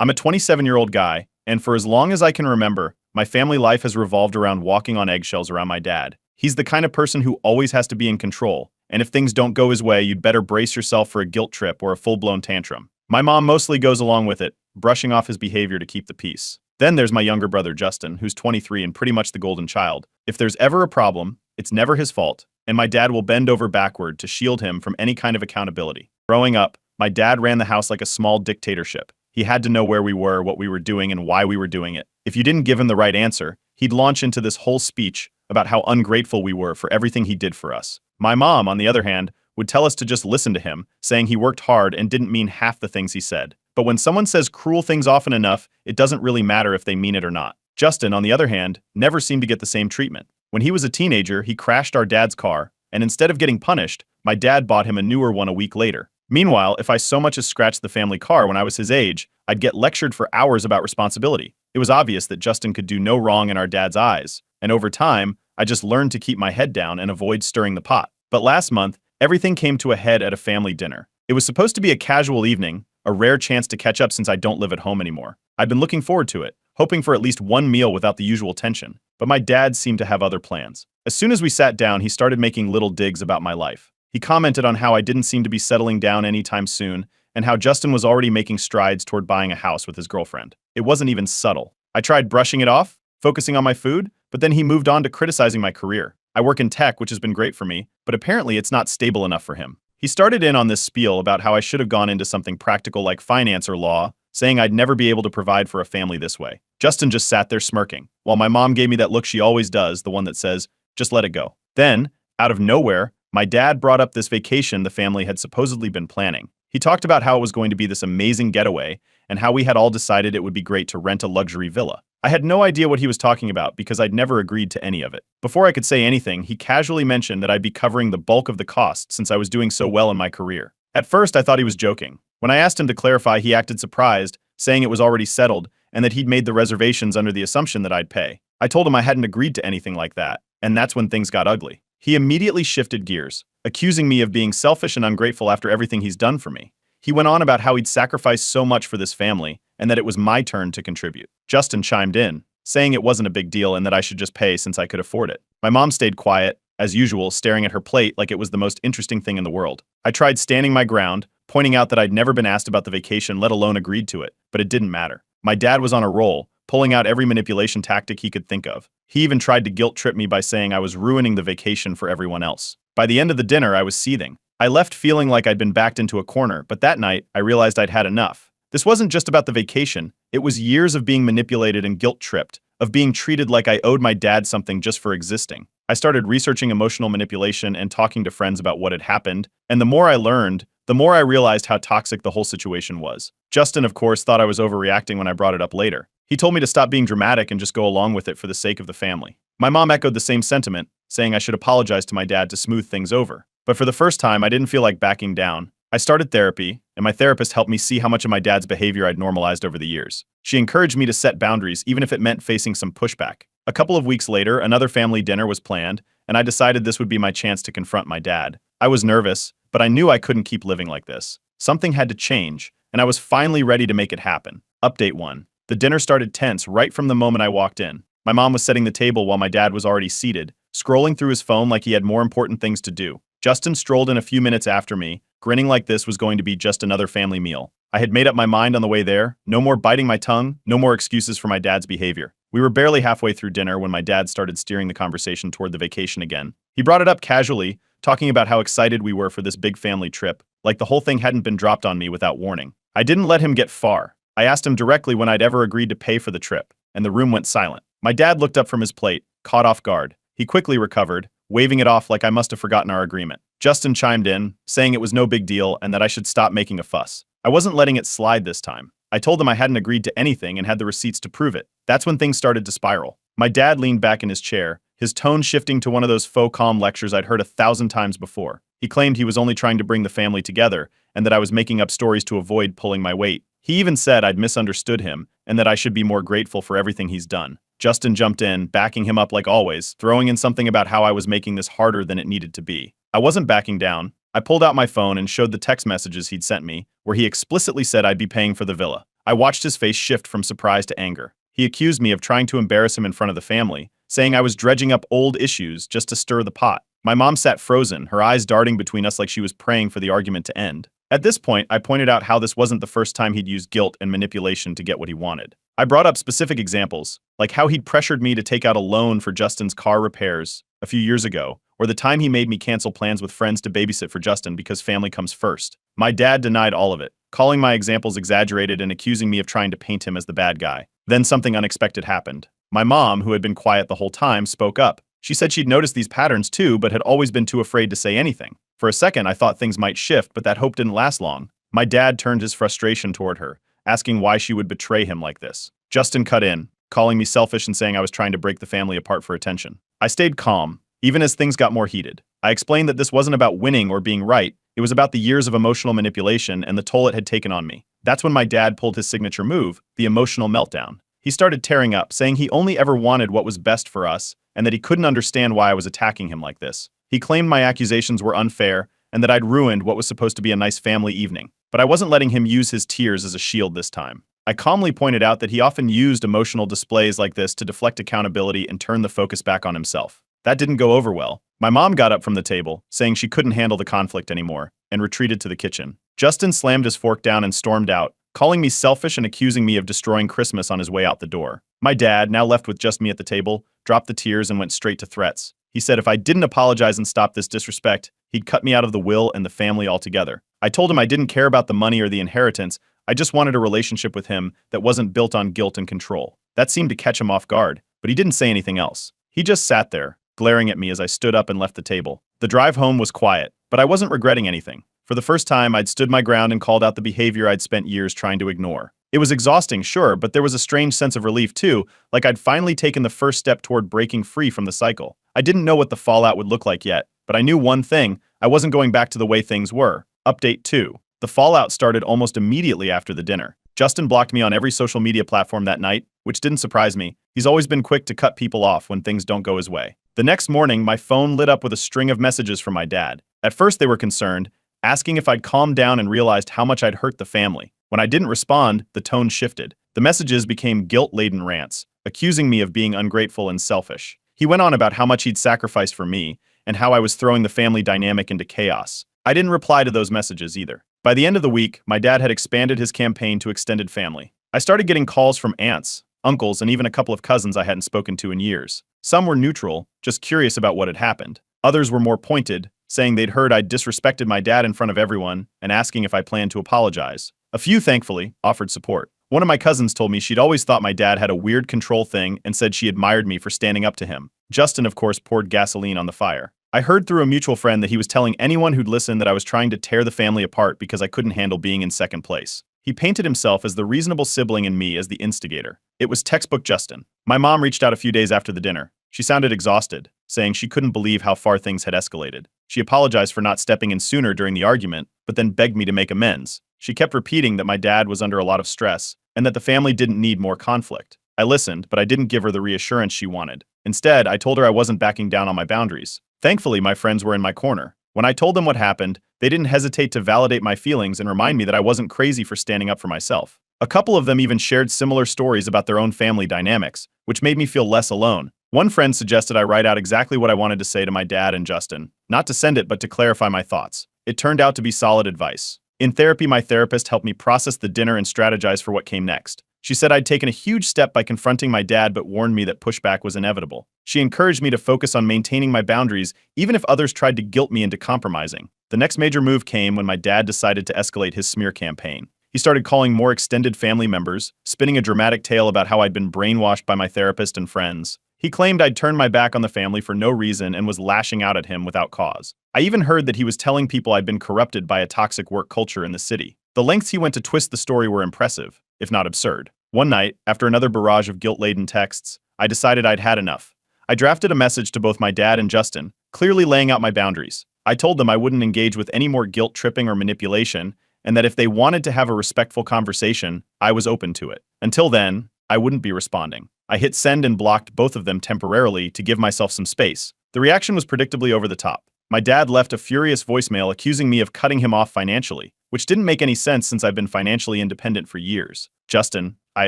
I'm a 27-year-old guy, and for as long as I can remember, my family life has revolved around walking on eggshells around my dad. He's the kind of person who always has to be in control, and if things don't go his way, you'd better brace yourself for a guilt trip or a full-blown tantrum. My mom mostly goes along with it, brushing off his behavior to keep the peace. Then there's my younger brother Justin, who's 23 and pretty much the golden child. If there's ever a problem, it's never his fault, and my dad will bend over backward to shield him from any kind of accountability. Growing up, my dad ran the house like a small dictatorship. He had to know where we were, what we were doing, and why we were doing it. If you didn't give him the right answer, he'd launch into this whole speech about how ungrateful we were for everything he did for us. My mom, on the other hand, would tell us to just listen to him, saying he worked hard and didn't mean half the things he said. But when someone says cruel things often enough, it doesn't really matter if they mean it or not. Justin, on the other hand, never seemed to get the same treatment. When he was a teenager, he crashed our dad's car, and instead of getting punished, my dad bought him a newer one a week later. Meanwhile, if I so much as scratched the family car when I was his age, I'd get lectured for hours about responsibility. It was obvious that Justin could do no wrong in our dad's eyes, and over time, I just learned to keep my head down and avoid stirring the pot. But last month, everything came to a head at a family dinner. It was supposed to be a casual evening, a rare chance to catch up since I don't live at home anymore. I'd been looking forward to it, hoping for at least one meal without the usual tension, but my dad seemed to have other plans. As soon as we sat down, he started making little digs about my life. He commented on how I didn't seem to be settling down anytime soon, and how Justin was already making strides toward buying a house with his girlfriend. It wasn't even subtle. I tried brushing it off, focusing on my food, but then he moved on to criticizing my career. I work in tech, which has been great for me, but apparently it's not stable enough for him. He started in on this spiel about how I should have gone into something practical like finance or law, saying I'd never be able to provide for a family this way. Justin just sat there smirking, while my mom gave me that look she always does, the one that says, just let it go. Then, out of nowhere, my dad brought up this vacation the family had supposedly been planning. He talked about how it was going to be this amazing getaway, and how we had all decided it would be great to rent a luxury villa. I had no idea what he was talking about because I'd never agreed to any of it. Before I could say anything, he casually mentioned that I'd be covering the bulk of the cost since I was doing so well in my career. At first, I thought he was joking. When I asked him to clarify, he acted surprised, saying it was already settled and that he'd made the reservations under the assumption that I'd pay. I told him I hadn't agreed to anything like that, and that's when things got ugly. He immediately shifted gears, accusing me of being selfish and ungrateful after everything he's done for me. He went on about how he'd sacrificed so much for this family and that it was my turn to contribute. Justin chimed in, saying it wasn't a big deal and that I should just pay since I could afford it. My mom stayed quiet, as usual, staring at her plate like it was the most interesting thing in the world. I tried standing my ground, pointing out that I'd never been asked about the vacation, let alone agreed to it, but it didn't matter. My dad was on a roll, pulling out every manipulation tactic he could think of. He even tried to guilt trip me by saying I was ruining the vacation for everyone else. By the end of the dinner, I was seething. I left feeling like I'd been backed into a corner, but that night, I realized I'd had enough. This wasn't just about the vacation, it was years of being manipulated and guilt-tripped, of being treated like I owed my dad something just for existing. I started researching emotional manipulation and talking to friends about what had happened, and the more I learned, the more I realized how toxic the whole situation was. Justin, of course, thought I was overreacting when I brought it up later. He told me to stop being dramatic and just go along with it for the sake of the family. My mom echoed the same sentiment, saying I should apologize to my dad to smooth things over. But for the first time, I didn't feel like backing down. I started therapy, and my therapist helped me see how much of my dad's behavior I'd normalized over the years. She encouraged me to set boundaries, even if it meant facing some pushback. A couple of weeks later, another family dinner was planned, and I decided this would be my chance to confront my dad. I was nervous, but I knew I couldn't keep living like this. Something had to change, and I was finally ready to make it happen. Update 1. The dinner started tense right from the moment I walked in. My mom was setting the table while my dad was already seated, scrolling through his phone like he had more important things to do. Justin strolled in a few minutes after me, grinning like this was going to be just another family meal. I had made up my mind on the way there, no more biting my tongue, no more excuses for my dad's behavior. We were barely halfway through dinner when my dad started steering the conversation toward the vacation again. He brought it up casually, talking about how excited we were for this big family trip, like the whole thing hadn't been dropped on me without warning. I didn't let him get far. I asked him directly when I'd ever agreed to pay for the trip, and the room went silent. My dad looked up from his plate, caught off guard. He quickly recovered, waving it off like I must have forgotten our agreement. Justin chimed in, saying it was no big deal and that I should stop making a fuss. I wasn't letting it slide this time. I told him I hadn't agreed to anything and had the receipts to prove it. That's when things started to spiral. My dad leaned back in his chair, his tone shifting to one of those faux calm lectures I'd heard 1,000 times before. He claimed he was only trying to bring the family together and that I was making up stories to avoid pulling my weight. He even said I'd misunderstood him and that I should be more grateful for everything he's done. Justin jumped in, backing him up like always, throwing in something about how I was making this harder than it needed to be. I wasn't backing down. I pulled out my phone and showed the text messages he'd sent me, where he explicitly said I'd be paying for the villa. I watched his face shift from surprise to anger. He accused me of trying to embarrass him in front of the family, saying I was dredging up old issues just to stir the pot. My mom sat frozen, her eyes darting between us like she was praying for the argument to end. At this point, I pointed out how this wasn't the first time he'd used guilt and manipulation to get what he wanted. I brought up specific examples, like how he'd pressured me to take out a loan for Justin's car repairs a few years ago, or the time he made me cancel plans with friends to babysit for Justin because family comes first. My dad denied all of it, calling my examples exaggerated and accusing me of trying to paint him as the bad guy. Then something unexpected happened. My mom, who had been quiet the whole time, spoke up. She said she'd noticed these patterns too, but had always been too afraid to say anything. For a second, I thought things might shift, but that hope didn't last long. My dad turned his frustration toward her, asking why she would betray him like this. Justin cut in, calling me selfish and saying I was trying to break the family apart for attention. I stayed calm, even as things got more heated. I explained that this wasn't about winning or being right, it was about the years of emotional manipulation and the toll it had taken on me. That's when my dad pulled his signature move, the emotional meltdown. He started tearing up, saying he only ever wanted what was best for us, and that he couldn't understand why I was attacking him like this. He claimed my accusations were unfair, and that I'd ruined what was supposed to be a nice family evening. But I wasn't letting him use his tears as a shield this time. I calmly pointed out that he often used emotional displays like this to deflect accountability and turn the focus back on himself. That didn't go over well. My mom got up from the table, saying she couldn't handle the conflict anymore, and retreated to the kitchen. Justin slammed his fork down and stormed out, calling me selfish and accusing me of destroying Christmas on his way out the door. My dad, now left with just me at the table, dropped the tears and went straight to threats. He said if I didn't apologize and stop this disrespect, he'd cut me out of the will and the family altogether. I told him I didn't care about the money or the inheritance, I just wanted a relationship with him that wasn't built on guilt and control. That seemed to catch him off guard, but he didn't say anything else. He just sat there, glaring at me as I stood up and left the table. The drive home was quiet, but I wasn't regretting anything. For the first time, I'd stood my ground and called out the behavior I'd spent years trying to ignore. It was exhausting, sure, but there was a strange sense of relief too, like I'd finally taken the first step toward breaking free from the cycle. I didn't know what the fallout would look like yet, but I knew one thing, I wasn't going back to the way things were. Update 2. The fallout started almost immediately after the dinner. Justin blocked me on every social media platform that night, which didn't surprise me. He's always been quick to cut people off when things don't go his way. The next morning, my phone lit up with a string of messages from my dad. At first they were concerned, asking if I'd calmed down and realized how much I'd hurt the family. When I didn't respond, the tone shifted. The messages became guilt-laden rants, accusing me of being ungrateful and selfish. He went on about how much he'd sacrificed for me, and how I was throwing the family dynamic into chaos. I didn't reply to those messages either. By the end of the week, my dad had expanded his campaign to extended family. I started getting calls from aunts, uncles, and even a couple of cousins I hadn't spoken to in years. Some were neutral, just curious about what had happened. Others were more pointed, saying they'd heard I'd disrespected my dad in front of everyone and asking if I planned to apologize. A few, thankfully, offered support. One of my cousins told me she'd always thought my dad had a weird control thing and said she admired me for standing up to him. Justin, of course, poured gasoline on the fire. I heard through a mutual friend that he was telling anyone who'd listen that I was trying to tear the family apart because I couldn't handle being in second place. He painted himself as the reasonable sibling and me as the instigator. It was textbook Justin. My mom reached out a few days after the dinner. She sounded exhausted, saying she couldn't believe how far things had escalated. She apologized for not stepping in sooner during the argument, but then begged me to make amends. She kept repeating that my dad was under a lot of stress and that the family didn't need more conflict. I listened, but I didn't give her the reassurance she wanted. Instead, I told her I wasn't backing down on my boundaries. Thankfully, my friends were in my corner. When I told them what happened, they didn't hesitate to validate my feelings and remind me that I wasn't crazy for standing up for myself. A couple of them even shared similar stories about their own family dynamics, which made me feel less alone. One friend suggested I write out exactly what I wanted to say to my dad and Justin, not to send it but to clarify my thoughts. It turned out to be solid advice. In therapy, my therapist helped me process the dinner and strategize for what came next. She said I'd taken a huge step by confronting my dad but warned me that pushback was inevitable. She encouraged me to focus on maintaining my boundaries even if others tried to guilt me into compromising. The next major move came when my dad decided to escalate his smear campaign. He started calling more extended family members, spinning a dramatic tale about how I'd been brainwashed by my therapist and friends. He claimed I'd turned my back on the family for no reason and was lashing out at him without cause. I even heard that he was telling people I'd been corrupted by a toxic work culture in the city. The lengths he went to twist the story were impressive, if not absurd. One night, after another barrage of guilt-laden texts, I decided I'd had enough. I drafted a message to both my dad and Justin, clearly laying out my boundaries. I told them I wouldn't engage with any more guilt-tripping or manipulation, and that if they wanted to have a respectful conversation, I was open to it. Until then, I wouldn't be responding. I hit send and blocked both of them temporarily to give myself some space. The reaction was predictably over the top. My dad left a furious voicemail accusing me of cutting him off financially, which didn't make any sense since I've been financially independent for years. Justin, I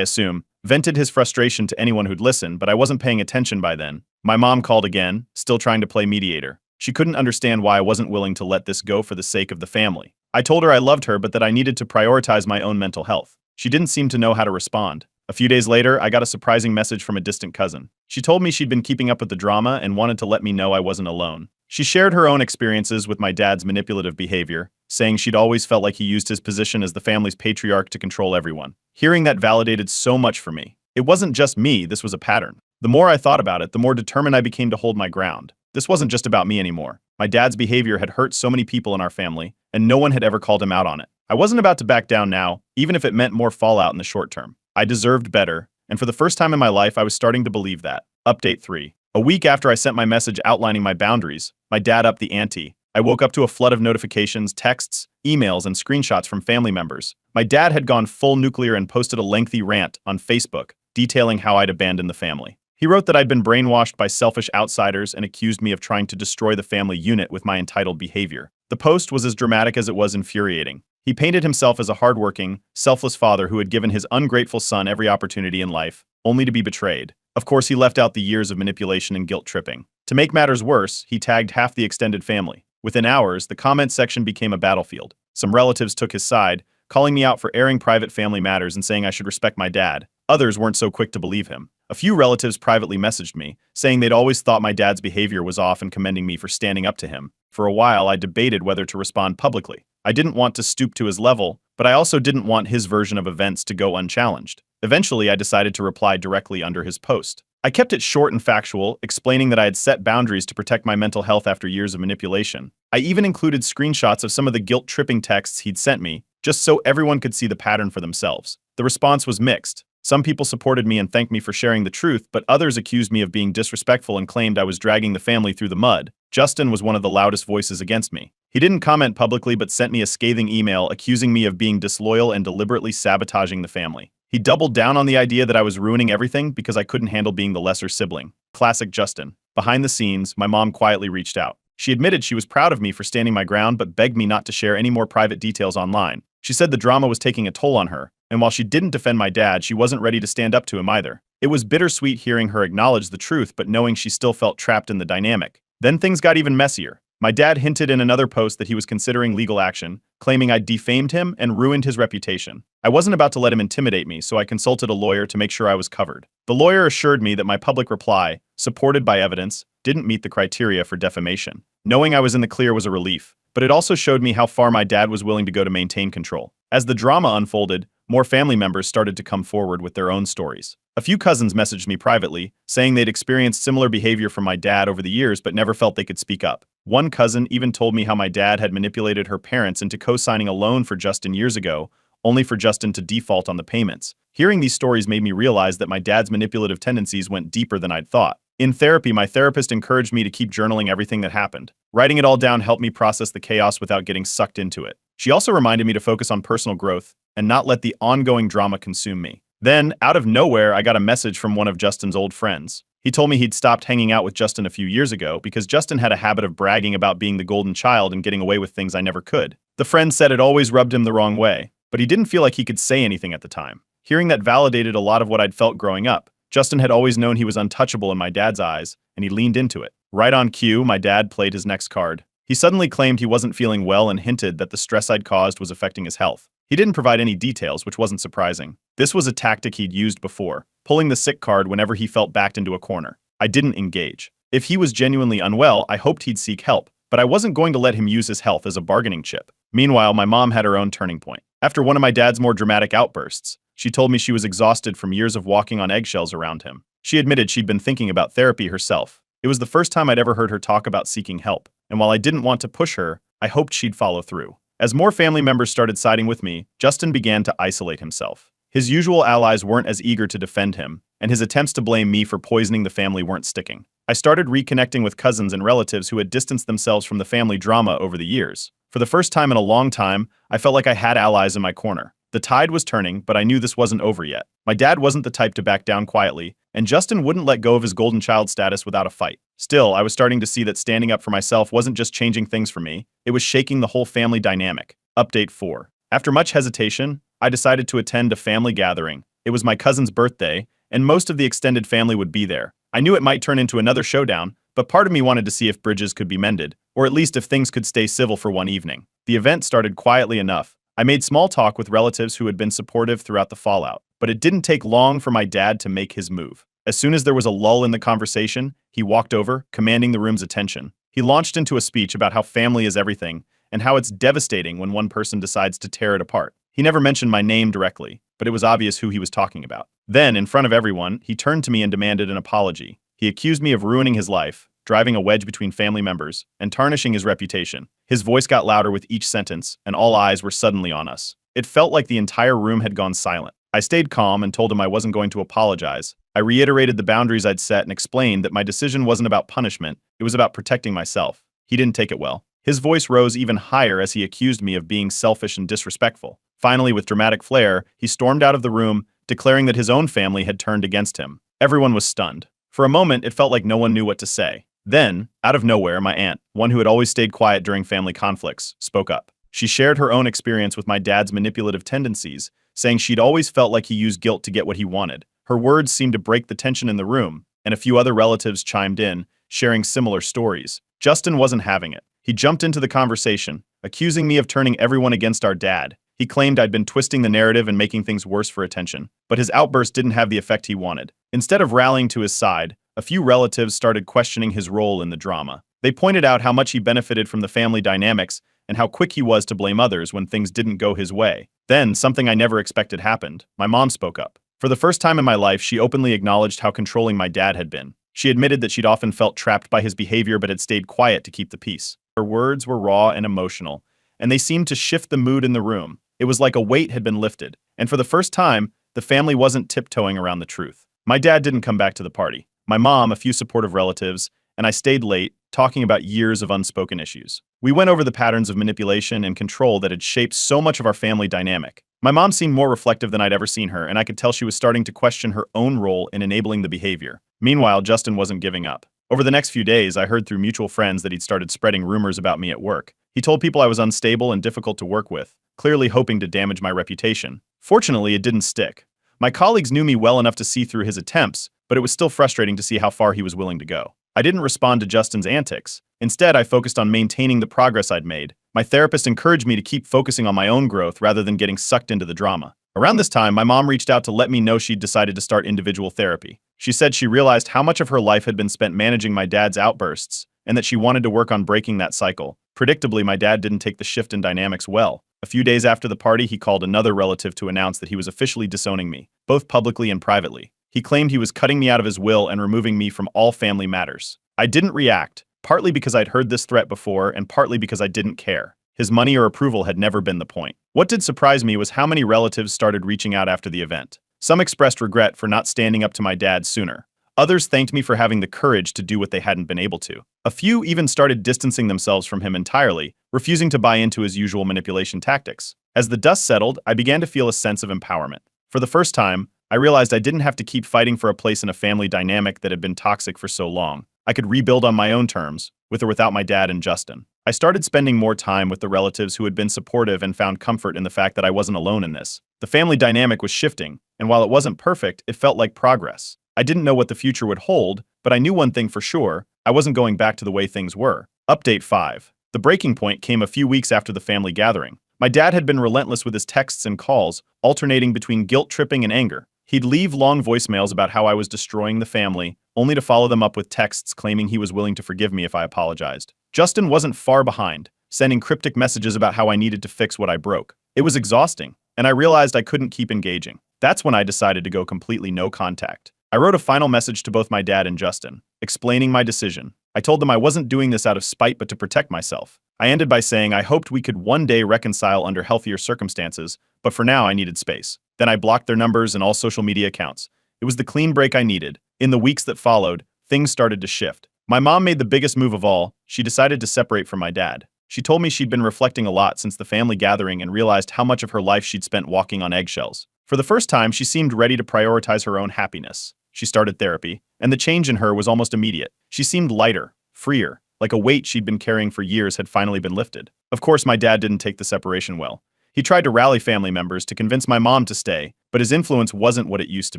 assume, vented his frustration to anyone who'd listen, but I wasn't paying attention by then. My mom called again, still trying to play mediator. She couldn't understand why I wasn't willing to let this go for the sake of the family. I told her I loved her, but that I needed to prioritize my own mental health. She didn't seem to know how to respond. A few days later, I got a surprising message from a distant cousin. She told me she'd been keeping up with the drama and wanted to let me know I wasn't alone. She shared her own experiences with my dad's manipulative behavior, saying she'd always felt like he used his position as the family's patriarch to control everyone. Hearing that validated so much for me. It wasn't just me, this was a pattern. The more I thought about it, the more determined I became to hold my ground. This wasn't just about me anymore. My dad's behavior had hurt so many people in our family, and no one had ever called him out on it. I wasn't about to back down now, even if it meant more fallout in the short term. I deserved better, and for the first time in my life, I was starting to believe that. Update 3. A week after I sent my message outlining my boundaries, my dad upped the ante. I woke up to a flood of notifications, texts, emails, and screenshots from family members. My dad had gone full nuclear and posted a lengthy rant on Facebook, detailing how I'd abandoned the family. He wrote that I'd been brainwashed by selfish outsiders and accused me of trying to destroy the family unit with my entitled behavior. The post was as dramatic as it was infuriating. He painted himself as a hardworking, selfless father who had given his ungrateful son every opportunity in life, only to be betrayed. Of course, he left out the years of manipulation and guilt-tripping. To make matters worse, he tagged half the extended family. Within hours, the comment section became a battlefield. Some relatives took his side, calling me out for airing private family matters and saying I should respect my dad. Others weren't so quick to believe him. A few relatives privately messaged me, saying they'd always thought my dad's behavior was off and commending me for standing up to him. For a while, I debated whether to respond publicly. I didn't want to stoop to his level, but I also didn't want his version of events to go unchallenged. Eventually, I decided to reply directly under his post. I kept it short and factual, explaining that I had set boundaries to protect my mental health after years of manipulation. I even included screenshots of some of the guilt-tripping texts he'd sent me, just so everyone could see the pattern for themselves. The response was mixed. Some people supported me and thanked me for sharing the truth, but others accused me of being disrespectful and claimed I was dragging the family through the mud. Justin was one of the loudest voices against me. He didn't comment publicly but sent me a scathing email accusing me of being disloyal and deliberately sabotaging the family. He doubled down on the idea that I was ruining everything because I couldn't handle being the lesser sibling. Classic Justin. Behind the scenes, my mom quietly reached out. She admitted she was proud of me for standing my ground but begged me not to share any more private details online. She said the drama was taking a toll on her, and while she didn't defend my dad, she wasn't ready to stand up to him either. It was bittersweet hearing her acknowledge the truth but knowing she still felt trapped in the dynamic. Then things got even messier. My dad hinted in another post that he was considering legal action, claiming I'd defamed him and ruined his reputation. I wasn't about to let him intimidate me, so I consulted a lawyer to make sure I was covered. The lawyer assured me that my public reply, supported by evidence, didn't meet the criteria for defamation. Knowing I was in the clear was a relief, but it also showed me how far my dad was willing to go to maintain control. As the drama unfolded, more family members started to come forward with their own stories. A few cousins messaged me privately, saying they'd experienced similar behavior from my dad over the years but never felt they could speak up. One cousin even told me how my dad had manipulated her parents into co-signing a loan for Justin years ago, only for Justin to default on the payments. Hearing these stories made me realize that my dad's manipulative tendencies went deeper than I'd thought. In therapy, my therapist encouraged me to keep journaling everything that happened. Writing it all down helped me process the chaos without getting sucked into it. She also reminded me to focus on personal growth and not let the ongoing drama consume me. Then, out of nowhere, I got a message from one of Justin's old friends. He told me he'd stopped hanging out with Justin a few years ago because Justin had a habit of bragging about being the golden child and getting away with things I never could. The friend said it always rubbed him the wrong way, but he didn't feel like he could say anything at the time. Hearing that validated a lot of what I'd felt growing up. Justin had always known he was untouchable in my dad's eyes, and he leaned into it. Right on cue, my dad played his next card. He suddenly claimed he wasn't feeling well and hinted that the stress I'd caused was affecting his health. He didn't provide any details, which wasn't surprising. This was a tactic he'd used before, pulling the sick card whenever he felt backed into a corner. I didn't engage. If he was genuinely unwell, I hoped he'd seek help, but I wasn't going to let him use his health as a bargaining chip. Meanwhile, my mom had her own turning point. After one of my dad's more dramatic outbursts, she told me she was exhausted from years of walking on eggshells around him. She admitted she'd been thinking about therapy herself. It was the first time I'd ever heard her talk about seeking help, and while I didn't want to push her, I hoped she'd follow through. As more family members started siding with me, Justin began to isolate himself. His usual allies weren't as eager to defend him, and his attempts to blame me for poisoning the family weren't sticking. I started reconnecting with cousins and relatives who had distanced themselves from the family drama over the years. For the first time in a long time, I felt like I had allies in my corner. The tide was turning, but I knew this wasn't over yet. My dad wasn't the type to back down quietly, and Justin wouldn't let go of his golden child status without a fight. Still, I was starting to see that standing up for myself wasn't just changing things for me, it was shaking the whole family dynamic. Update 4. After much hesitation, I decided to attend a family gathering. It was my cousin's birthday, and most of the extended family would be there. I knew it might turn into another showdown, but part of me wanted to see if bridges could be mended, or at least if things could stay civil for one evening. The event started quietly enough. I made small talk with relatives who had been supportive throughout the fallout, but it didn't take long for my dad to make his move. As soon as there was a lull in the conversation, he walked over, commanding the room's attention. He launched into a speech about how family is everything, and how it's devastating when one person decides to tear it apart. He never mentioned my name directly, but it was obvious who he was talking about. Then, in front of everyone, he turned to me and demanded an apology. He accused me of ruining his life, driving a wedge between family members, and tarnishing his reputation. His voice got louder with each sentence, and all eyes were suddenly on us. It felt like the entire room had gone silent. I stayed calm and told him I wasn't going to apologize. I reiterated the boundaries I'd set and explained that my decision wasn't about punishment, it was about protecting myself. He didn't take it well. His voice rose even higher as he accused me of being selfish and disrespectful. Finally, with dramatic flair, he stormed out of the room, declaring that his own family had turned against him. Everyone was stunned. For a moment, it felt like no one knew what to say. Then, out of nowhere, my aunt, one who had always stayed quiet during family conflicts, spoke up. She shared her own experience with my dad's manipulative tendencies, saying she'd always felt like he used guilt to get what he wanted. Her words seemed to break the tension in the room, and a few other relatives chimed in, sharing similar stories. Justin wasn't having it. He jumped into the conversation, accusing me of turning everyone against our dad. He claimed I'd been twisting the narrative and making things worse for attention, but his outburst didn't have the effect he wanted. Instead of rallying to his side, a few relatives started questioning his role in the drama. They pointed out how much he benefited from the family dynamics and how quick he was to blame others when things didn't go his way. Then, something I never expected happened. My mom spoke up. For the first time in my life, she openly acknowledged how controlling my dad had been. She admitted that she'd often felt trapped by his behavior but had stayed quiet to keep the peace. Her words were raw and emotional, and they seemed to shift the mood in the room. It was like a weight had been lifted, and for the first time, the family wasn't tiptoeing around the truth. My dad didn't come back to the party. My mom, a few supportive relatives, and I stayed late, talking about years of unspoken issues. We went over the patterns of manipulation and control that had shaped so much of our family dynamic. My mom seemed more reflective than I'd ever seen her, and I could tell she was starting to question her own role in enabling the behavior. Meanwhile, Justin wasn't giving up. Over the next few days, I heard through mutual friends that he'd started spreading rumors about me at work. He told people I was unstable and difficult to work with, clearly hoping to damage my reputation. Fortunately, it didn't stick. My colleagues knew me well enough to see through his attempts, but it was still frustrating to see how far he was willing to go. I didn't respond to Justin's antics. Instead, I focused on maintaining the progress I'd made. My therapist encouraged me to keep focusing on my own growth rather than getting sucked into the drama. Around this time, my mom reached out to let me know she'd decided to start individual therapy. She said she realized how much of her life had been spent managing my dad's outbursts, and that she wanted to work on breaking that cycle. Predictably, my dad didn't take the shift in dynamics well. A few days after the party, he called another relative to announce that he was officially disowning me, both publicly and privately. He claimed he was cutting me out of his will and removing me from all family matters. I didn't react, partly because I'd heard this threat before and partly because I didn't care. His money or approval had never been the point. What did surprise me was how many relatives started reaching out after the event. Some expressed regret for not standing up to my dad sooner. Others thanked me for having the courage to do what they hadn't been able to. A few even started distancing themselves from him entirely, refusing to buy into his usual manipulation tactics. As the dust settled, I began to feel a sense of empowerment. For the first time, I realized I didn't have to keep fighting for a place in a family dynamic that had been toxic for so long. I could rebuild on my own terms, with or without my dad and Justin. I started spending more time with the relatives who had been supportive and found comfort in the fact that I wasn't alone in this. The family dynamic was shifting, and while it wasn't perfect, it felt like progress. I didn't know what the future would hold, but I knew one thing for sure: I wasn't going back to the way things were. Update 5. The breaking point came a few weeks after the family gathering. My dad had been relentless with his texts and calls, alternating between guilt-tripping and anger. He'd leave long voicemails about how I was destroying the family, only to follow them up with texts claiming he was willing to forgive me if I apologized. Justin wasn't far behind, sending cryptic messages about how I needed to fix what I broke. It was exhausting, and I realized I couldn't keep engaging. That's when I decided to go completely no contact. I wrote a final message to both my dad and Justin, explaining my decision. I told them I wasn't doing this out of spite but to protect myself. I ended by saying I hoped we could one day reconcile under healthier circumstances, but for now I needed space. Then I blocked their numbers and all social media accounts. It was the clean break I needed. In the weeks that followed, things started to shift. My mom made the biggest move of all. She decided to separate from my dad. She told me she'd been reflecting a lot since the family gathering and realized how much of her life she'd spent walking on eggshells. For the first time, she seemed ready to prioritize her own happiness. she started therapy, and the change in her was almost immediate. She seemed lighter, freer, like a weight she'd been carrying for years had finally been lifted. Of course, my dad didn't take the separation well. He tried to rally family members to convince my mom to stay, but his influence wasn't what it used to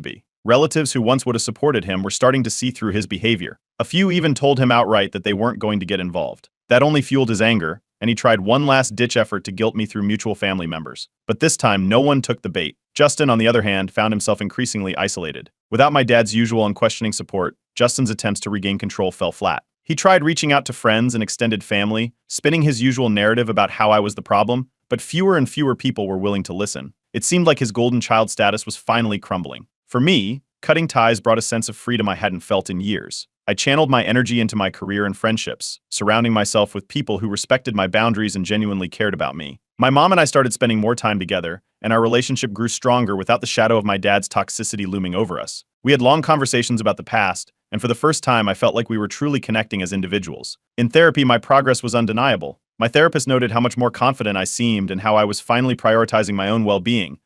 be. Relatives who once would have supported him were starting to see through his behavior. A few even told him outright that they weren't going to get involved. That only fueled his anger, and he tried one last-ditch effort to guilt me through mutual family members. But this time, no one took the bait. Justin, on the other hand, found himself increasingly isolated. Without my dad's usual unquestioning support, Justin's attempts to regain control fell flat. He tried reaching out to friends and extended family, spinning his usual narrative about how I was the problem, but fewer and fewer people were willing to listen. It seemed like his golden child status was finally crumbling. For me, cutting ties brought a sense of freedom I hadn't felt in years. I channeled my energy into my career and friendships, surrounding myself with people who respected my boundaries and genuinely cared about me. My mom and I started spending more time together, and our relationship grew stronger without the shadow of my dad's toxicity looming over us. We had long conversations about the past, and for the first time I felt like we were truly connecting as individuals. In therapy, my progress was undeniable. My therapist noted how much more confident I seemed and how I was finally prioritizing my own well-being.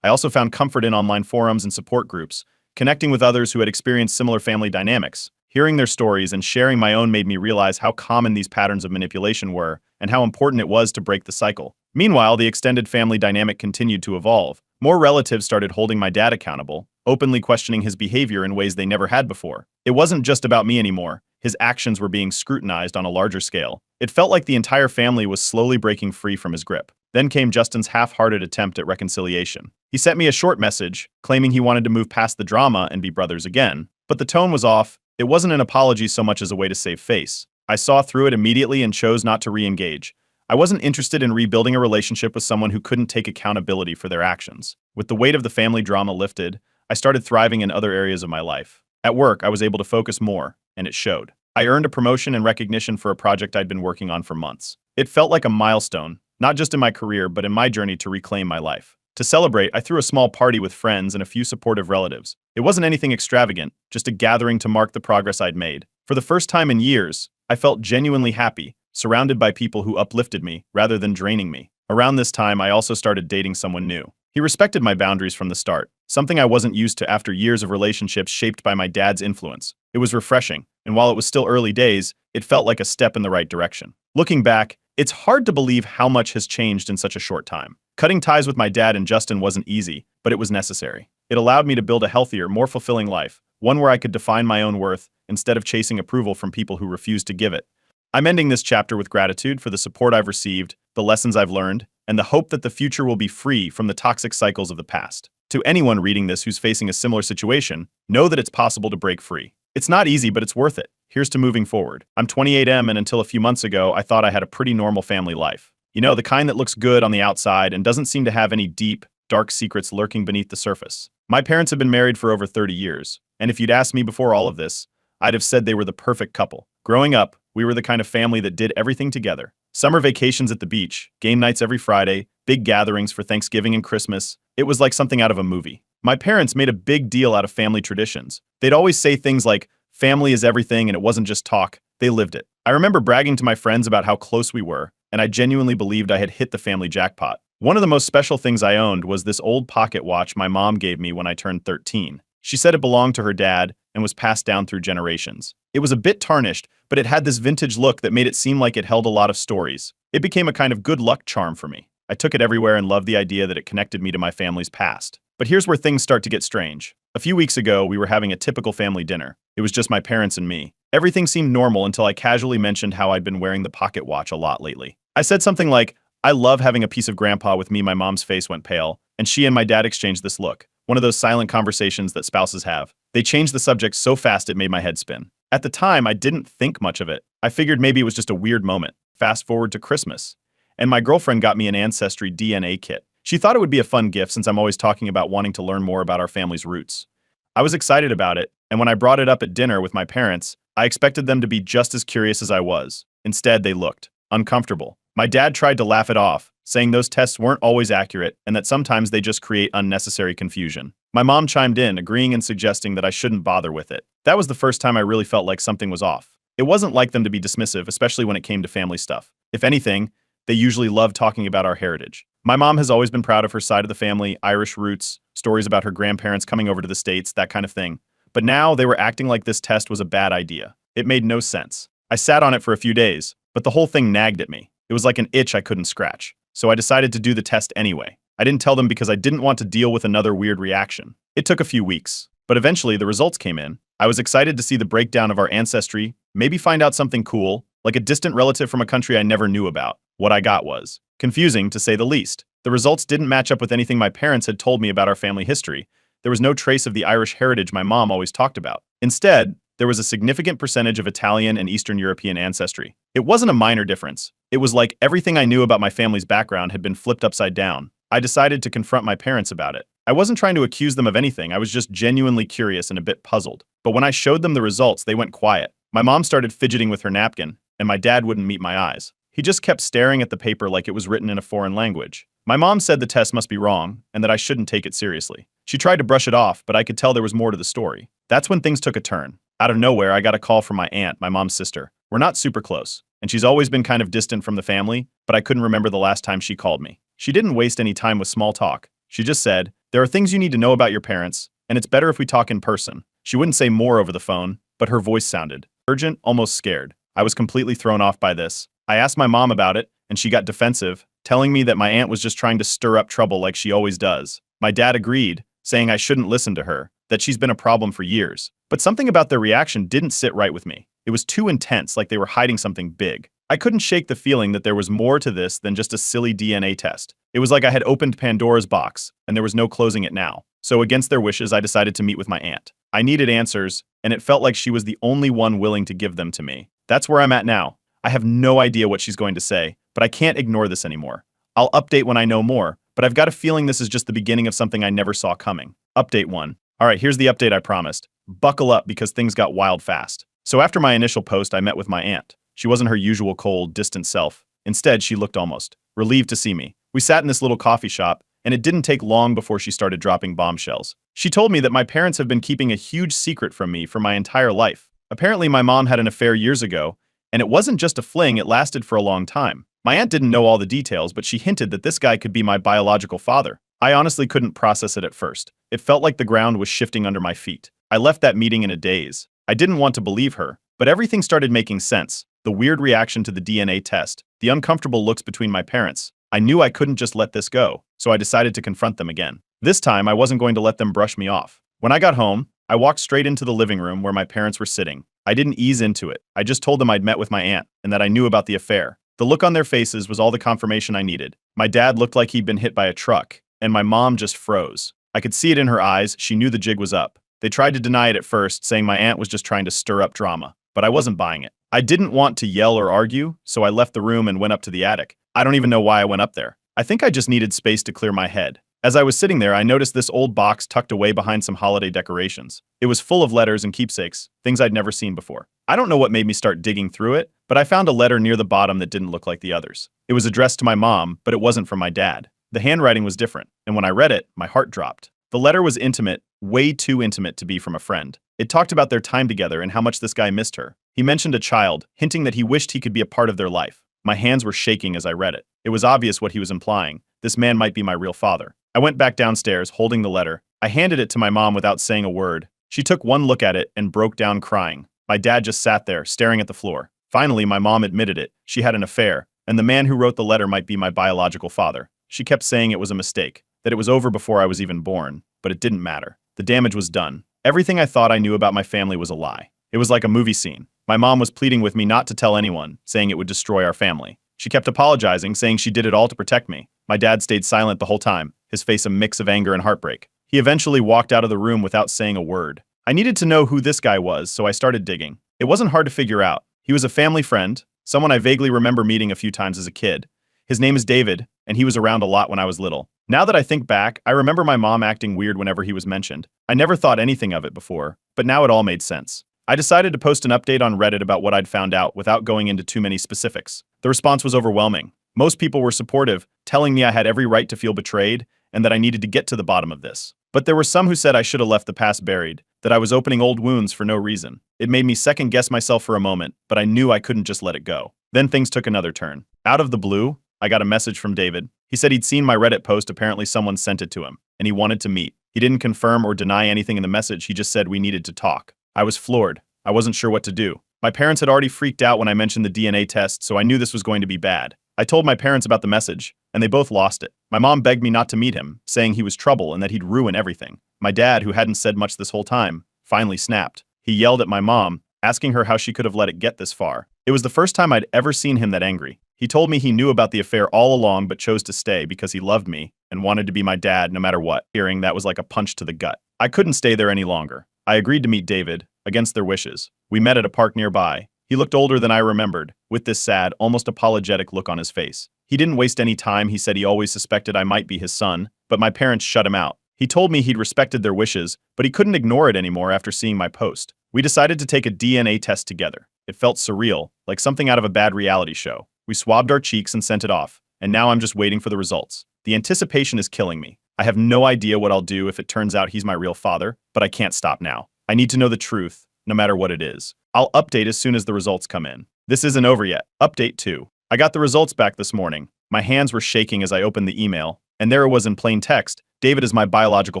I also found comfort in online forums and support groups, connecting with others who had experienced similar family dynamics. Hearing their stories and sharing my own made me realize how common these patterns of manipulation were and how important it was to break the cycle. Meanwhile, the extended family dynamic continued to evolve. More relatives started holding my dad accountable, openly questioning his behavior in ways they never had before. It wasn't just about me anymore. His actions were being scrutinized on a larger scale. It felt like the entire family was slowly breaking free from his grip. Then came Justin's half-hearted attempt at reconciliation. He sent me a short message, claiming he wanted to move past the drama and be brothers again. But the tone was off. It wasn't an apology so much as a way to save face. I saw through it immediately and chose not to re-engage. I wasn't interested in rebuilding a relationship with someone who couldn't take accountability for their actions. With the weight of the family drama lifted, I started thriving in other areas of my life. At work, I was able to focus more, and it showed. I earned a promotion and recognition for a project I'd been working on for months. It felt like a milestone, not just in my career, but in my journey to reclaim my life. To celebrate, I threw a small party with friends and a few supportive relatives. It wasn't anything extravagant, just a gathering to mark the progress I'd made. For the first time in years, I felt genuinely happy, surrounded by people who uplifted me rather than draining me. Around this time, I also started dating someone new. He respected my boundaries from the start, something I wasn't used to after years of relationships shaped by my dad's influence. It was refreshing, and while it was still early days, it felt like a step in the right direction. Looking back, it's hard to believe how much has changed in such a short time. Cutting ties with my dad and Justin wasn't easy, but it was necessary. It allowed me to build a healthier, more fulfilling life, one where I could define my own worth instead of chasing approval from people who refused to give it. I'm ending this chapter with gratitude for the support I've received, the lessons I've learned, and the hope that the future will be free from the toxic cycles of the past. To anyone reading this who's facing a similar situation, know that it's possible to break free. It's not easy, but it's worth it. Here's to moving forward. I'm 28M, and until a few months ago, I thought I had a pretty normal family life. You know, the kind that looks good on the outside and doesn't seem to have any deep, dark secrets lurking beneath the surface. My parents have been married for over 30 years, and if you'd asked me before all of this, I'd have said they were the perfect couple. Growing up, we were the kind of family that did everything together. Summer vacations at the beach, game nights every Friday, big gatherings for Thanksgiving and Christmas. It was like something out of a movie. My parents made a big deal out of family traditions. They'd always say things like, family is everything, and it wasn't just talk. They lived it. I remember bragging to my friends about how close we were, and I genuinely believed I had hit the family jackpot. One of the most special things I owned was this old pocket watch my mom gave me when I turned 13. She said it belonged to her dad and was passed down through generations. It was a bit tarnished, but it had this vintage look that made it seem like it held a lot of stories. It became a kind of good luck charm for me. I took it everywhere and loved the idea that it connected me to my family's past. But here's where things start to get strange. A few weeks ago, we were having a typical family dinner. It was just my parents and me. Everything seemed normal until I casually mentioned how I'd been wearing the pocket watch a lot lately. I said something like, I love having a piece of grandpa with me. My mom's face went pale, and she and my dad exchanged this look. One of those silent conversations that spouses have. They changed the subject so fast it made my head spin. At the time, I didn't think much of it. I figured maybe it was just a weird moment. Fast forward to Christmas, and my girlfriend got me an Ancestry DNA kit. She thought it would be a fun gift since I'm always talking about wanting to learn more about our family's roots. I was excited about it, and when I brought it up at dinner with my parents, I expected them to be just as curious as I was. Instead, they looked uncomfortable. My dad tried to laugh it off, saying those tests weren't always accurate and that sometimes they just create unnecessary confusion. My mom chimed in, agreeing and suggesting that I shouldn't bother with it. That was the first time I really felt like something was off. It wasn't like them to be dismissive, especially when it came to family stuff. If anything, they usually loved talking about our heritage. My mom has always been proud of her side of the family, Irish roots, stories about her grandparents coming over to the States, that kind of thing. but now they were acting like this test was a bad idea. It made no sense. I sat on it for a few days, but the whole thing nagged at me. It was like an itch I couldn't scratch. So I decided to do the test anyway. I didn't tell them because I didn't want to deal with another weird reaction. It took a few weeks, but eventually the results came in. I was excited to see the breakdown of our ancestry, maybe find out something cool, like a distant relative from a country I never knew about. What I got was confusing, to say the least. The results didn't match up with anything my parents had told me about our family history. There was no trace of the Irish heritage my mom always talked about. Instead, there was a significant percentage of Italian and Eastern European ancestry. It wasn't a minor difference. It was like everything I knew about my family's background had been flipped upside down. I decided to confront my parents about it. I wasn't trying to accuse them of anything, I was just genuinely curious and a bit puzzled. But when I showed them the results, they went quiet. My mom started fidgeting with her napkin, and my dad wouldn't meet my eyes. He just kept staring at the paper like it was written in a foreign language. My mom said the test must be wrong, and that I shouldn't take it seriously. She tried to brush it off, but I could tell there was more to the story. That's when things took a turn. Out of nowhere, I got a call from my aunt, my mom's sister. We're not super close, and she's always been kind of distant from the family, but I couldn't remember the last time she called me. She didn't waste any time with small talk. She just said, "There are things you need to know about your parents, and it's better if we talk in person." She wouldn't say more over the phone, but her voice sounded urgent, almost scared. I was completely thrown off by this. I asked my mom about it, and she got defensive, telling me that my aunt was just trying to stir up trouble like she always does. My dad agreed, saying I shouldn't listen to her, that she's been a problem for years. But something about their reaction didn't sit right with me. It was too intense, like they were hiding something big. I couldn't shake the feeling that there was more to this than just a silly DNA test. It was like I had opened Pandora's box, and there was no closing it now. So against their wishes, I decided to meet with my aunt. I needed answers, and it felt like she was the only one willing to give them to me. That's where I'm at now. I have no idea what she's going to say, but I can't ignore this anymore. I'll update when I know more, but I've got a feeling this is just the beginning of something I never saw coming. Update 1. Alright, here's the update I promised. Buckle up because things got wild fast. So after my initial post, I met with my aunt. She wasn't her usual cold, distant self. Instead, she looked almost relieved to see me. We sat in this little coffee shop, and it didn't take long before she started dropping bombshells. She told me that my parents have been keeping a huge secret from me for my entire life. Apparently, my mom had an affair years ago, and it wasn't just a fling, it lasted for a long time. My aunt didn't know all the details, but she hinted that this guy could be my biological father. I honestly couldn't process it at first. It felt like the ground was shifting under my feet. I left that meeting in a daze. I didn't want to believe her, but everything started making sense. The weird reaction to the DNA test, the uncomfortable looks between my parents. I knew I couldn't just let this go, so I decided to confront them again. This time, I wasn't going to let them brush me off. When I got home, I walked straight into the living room where my parents were sitting. I didn't ease into it. I just told them I'd met with my aunt and that I knew about the affair. The look on their faces was all the confirmation I needed. My dad looked like he'd been hit by a truck, and my mom just froze. I could see it in her eyes. She knew the jig was up. They tried to deny it at first, saying my aunt was just trying to stir up drama, but I wasn't buying it. I didn't want to yell or argue, so I left the room and went up to the attic. I don't even know why I went up there. I think I just needed space to clear my head. As I was sitting there, I noticed this old box tucked away behind some holiday decorations. It was full of letters and keepsakes, things I'd never seen before. I don't know what made me start digging through it, but I found a letter near the bottom that didn't look like the others. It was addressed to my mom, but it wasn't from my dad. The handwriting was different, and when I read it, my heart dropped. The letter was intimate, way too intimate to be from a friend. It talked about their time together and how much this guy missed her. He mentioned a child, hinting that he wished he could be a part of their life. My hands were shaking as I read it. It was obvious what he was implying. This man might be my real father. I went back downstairs, holding the letter. I handed it to my mom without saying a word. She took one look at it and broke down crying. My dad just sat there, staring at the floor. Finally, my mom admitted it. She had an affair, and the man who wrote the letter might be my biological father. She kept saying it was a mistake, that it was over before I was even born, but it didn't matter. The damage was done. Everything I thought I knew about my family was a lie. It was like a movie scene. My mom was pleading with me not to tell anyone, saying it would destroy our family. She kept apologizing, saying she did it all to protect me. My dad stayed silent the whole time, his face a mix of anger and heartbreak. He eventually walked out of the room without saying a word. I needed to know who this guy was, so I started digging. It wasn't hard to figure out. He was a family friend, someone I vaguely remember meeting a few times as a kid. His name is David, and he was around a lot when I was little. Now that I think back, I remember my mom acting weird whenever he was mentioned. I never thought anything of it before, but now it all made sense. I decided to post an update on Reddit about what I'd found out without going into too many specifics. The response was overwhelming. Most people were supportive, telling me I had every right to feel betrayed and that I needed to get to the bottom of this. But there were some who said I should have left the past buried, that I was opening old wounds for no reason. It made me second-guess myself for a moment, but I knew I couldn't just let it go. Then things took another turn. Out of the blue, I got a message from David. He said he'd seen my Reddit post, apparently someone sent it to him, and he wanted to meet. He didn't confirm or deny anything in the message, he just said we needed to talk. I was floored. I wasn't sure what to do. My parents had already freaked out when I mentioned the DNA test, so I knew this was going to be bad. I told my parents about the message, and they both lost it. My mom begged me not to meet him, saying he was trouble and that he'd ruin everything. My dad, who hadn't said much this whole time, finally snapped. He yelled at my mom, asking her how she could have let it get this far. It was the first time I'd ever seen him that angry. He told me he knew about the affair all along but chose to stay because he loved me and wanted to be my dad no matter what. Hearing that was like a punch to the gut. I couldn't stay there any longer. I agreed to meet David, against their wishes. We met at a park nearby. He looked older than I remembered, with this sad, almost apologetic look on his face. He didn't waste any time. He said he always suspected I might be his son, but my parents shut him out. He told me he'd respected their wishes, but he couldn't ignore it anymore after seeing my post. We decided to take a DNA test together. It felt surreal, like something out of a bad reality show. We swabbed our cheeks and sent it off, and now I'm just waiting for the results. The anticipation is killing me. I have no idea what I'll do if it turns out he's my real father, but I can't stop now. I need to know the truth, no matter what it is. I'll update as soon as the results come in. This isn't over yet. Update 2. I got the results back this morning. My hands were shaking as I opened the email, and there it was in plain text. David is my biological